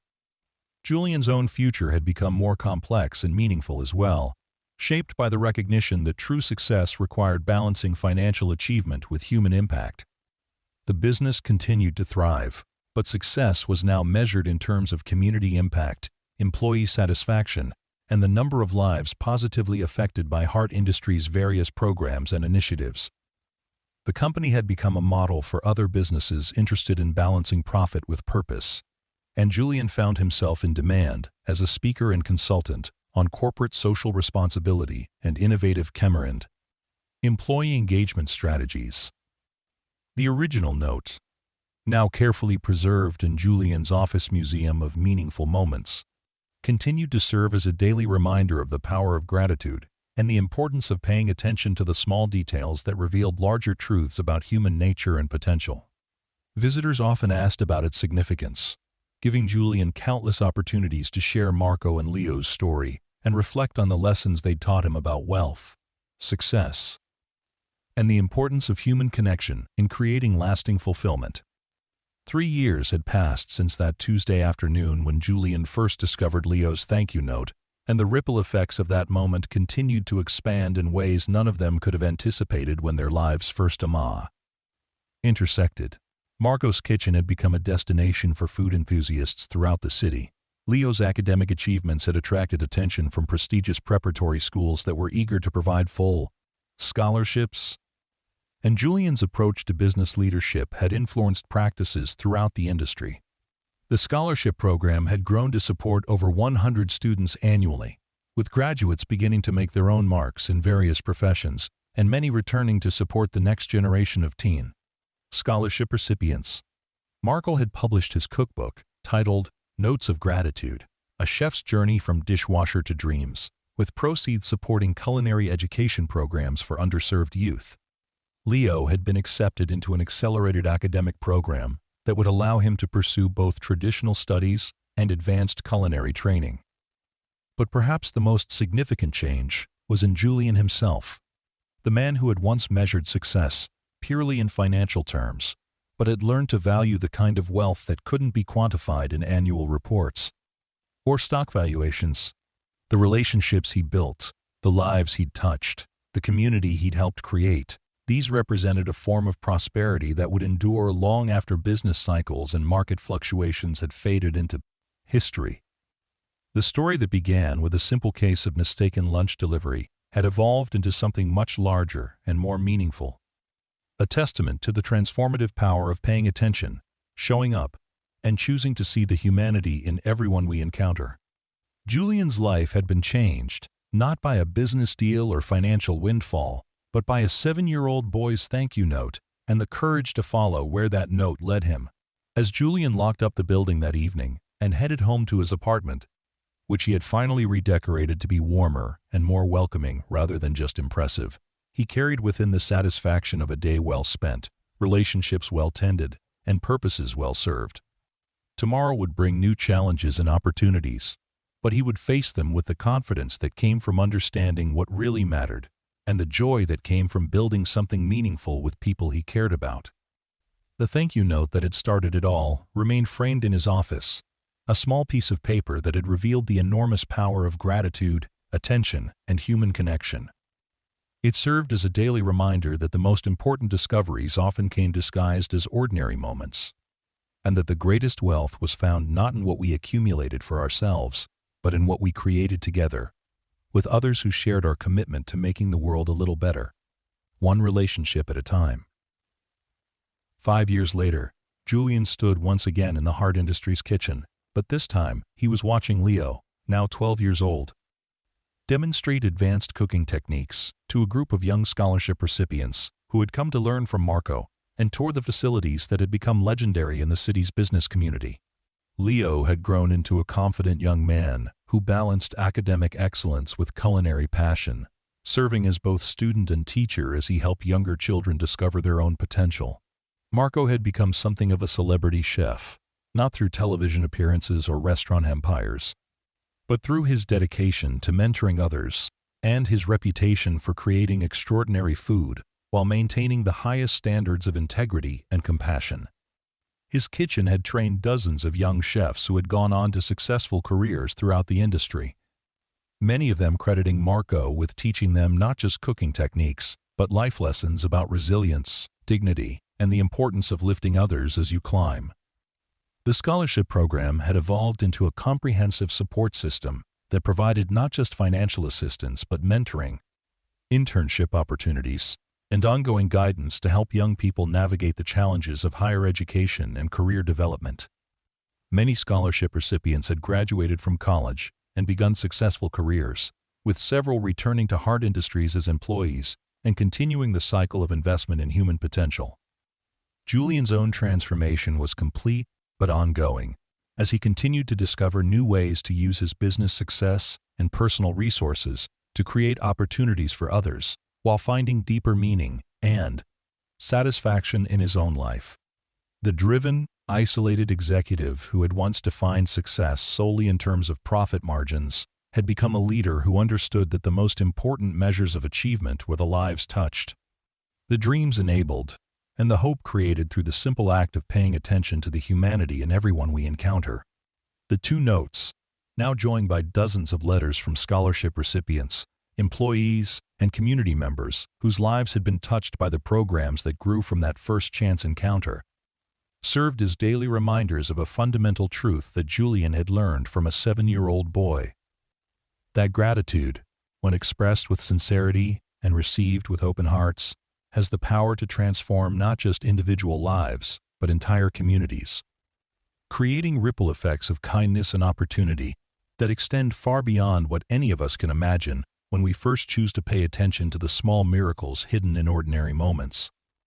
Julian's own future had become more complex and meaningful as well, shaped by the recognition that true success required balancing financial achievement with human impact. The business continued to thrive, but success was now measured in terms of community impact, employee satisfaction, and the number of lives positively affected by Hart Industries' various programs and initiatives. The company had become a model for other businesses interested in balancing profit with purpose, and Julian found himself in demand as a speaker and consultant on corporate social responsibility and innovative employee engagement strategies. The original note, now carefully preserved in Julian's office museum of meaningful moments, continued to serve as a daily reminder of the power of gratitude and the importance of paying attention to the small details that revealed larger truths about human nature and potential. Visitors often asked about its significance, giving Julian countless opportunities to share Marco and Leo's story and reflect on the lessons they'd taught him about wealth, success, and the importance of human connection in creating lasting fulfillment. 3 years had passed since that Tuesday afternoon when Julian first discovered Leo's thank you note, and the ripple effects of that moment continued to expand in ways none of them could have anticipated when their lives first intersected. Marco's kitchen had become a destination for food enthusiasts throughout the city. Leo's academic achievements had attracted attention from prestigious preparatory schools that were eager to provide full scholarships, and Julian's approach to business leadership had influenced practices throughout the industry. The scholarship program had grown to support over 100 students annually, with graduates beginning to make their own marks in various professions, and many returning to support the next generation of teen scholarship recipients. Marco had published his cookbook, titled Notes of Gratitude, A Chef's Journey from Dishwasher to Dreams, with proceeds supporting culinary education programs for underserved youth. Leo had been accepted into an accelerated academic program that would allow him to pursue both traditional studies and advanced culinary training. But perhaps the most significant change was in Julian himself, the man who had once measured success purely in financial terms, but had learned to value the kind of wealth that couldn't be quantified in annual reports or stock valuations. The relationships he built, the lives he'd touched, the community he'd helped create, these represented a form of prosperity that would endure long after business cycles and market fluctuations had faded into history. The story that began with a simple case of mistaken lunch delivery had evolved into something much larger and more meaningful. A testament to the transformative power of paying attention, showing up, and choosing to see the humanity in everyone we encounter. Julian's life had been changed, not by a business deal or financial windfall, but by a 7-year-old boy's thank you note and the courage to follow where that note led him. As Julian locked up the building that evening and headed home to his apartment, which he had finally redecorated to be warmer and more welcoming rather than just impressive, he carried within the satisfaction of a day well spent, relationships well tended, and purposes well served. Tomorrow would bring new challenges and opportunities, but he would face them with the confidence that came from understanding what really mattered, and the joy that came from building something meaningful with people he cared about. The thank you note that had started it all remained framed in his office, a small piece of paper that had revealed the enormous power of gratitude, attention, and human connection. It served as a daily reminder that the most important discoveries often came disguised as ordinary moments, and that the greatest wealth was found not in what we accumulated for ourselves, but in what we created together, with others who shared our commitment to making the world a little better, one relationship at a time. 5 years later, Julian stood once again in the Hart Industries kitchen, but this time he was watching Leo, now 12 years old, demonstrate advanced cooking techniques to a group of young scholarship recipients who had come to learn from Marco and tour the facilities that had become legendary in the city's business community. Leo had grown into a confident young man who balanced academic excellence with culinary passion, serving as both student and teacher as he helped younger children discover their own potential. Marco had become something of a celebrity chef, not through television appearances or restaurant empires, but through his dedication to mentoring others and his reputation for creating extraordinary food while maintaining the highest standards of integrity and compassion. His kitchen had trained dozens of young chefs who had gone on to successful careers throughout the industry, many of them crediting Marco with teaching them not just cooking techniques, but life lessons about resilience, dignity, and the importance of lifting others as you climb. The scholarship program had evolved into a comprehensive support system that provided not just financial assistance but mentoring, internship opportunities, and ongoing guidance to help young people navigate the challenges of higher education and career development. Many scholarship recipients had graduated from college and begun successful careers, with several returning to Hart Industries as employees and continuing the cycle of investment in human potential. Julian's own transformation was complete but ongoing, as he continued to discover new ways to use his business success and personal resources to create opportunities for others, while finding deeper meaning and satisfaction in his own life. The driven, isolated executive who had once defined success solely in terms of profit margins had become a leader who understood that the most important measures of achievement were the lives touched, the dreams enabled, and the hope created through the simple act of paying attention to the humanity in everyone we encounter. The two notes, now joined by dozens of letters from scholarship recipients, employees, and community members whose lives had been touched by the programs that grew from that first chance encounter, served as daily reminders of a fundamental truth that Julian had learned from a 7-year-old boy. That gratitude, when expressed with sincerity and received with open hearts, has the power to transform not just individual lives, but entire communities, creating ripple effects of kindness and opportunity that extend far beyond what any of us can imagine when we first choose to pay attention to the small miracles hidden in ordinary moments.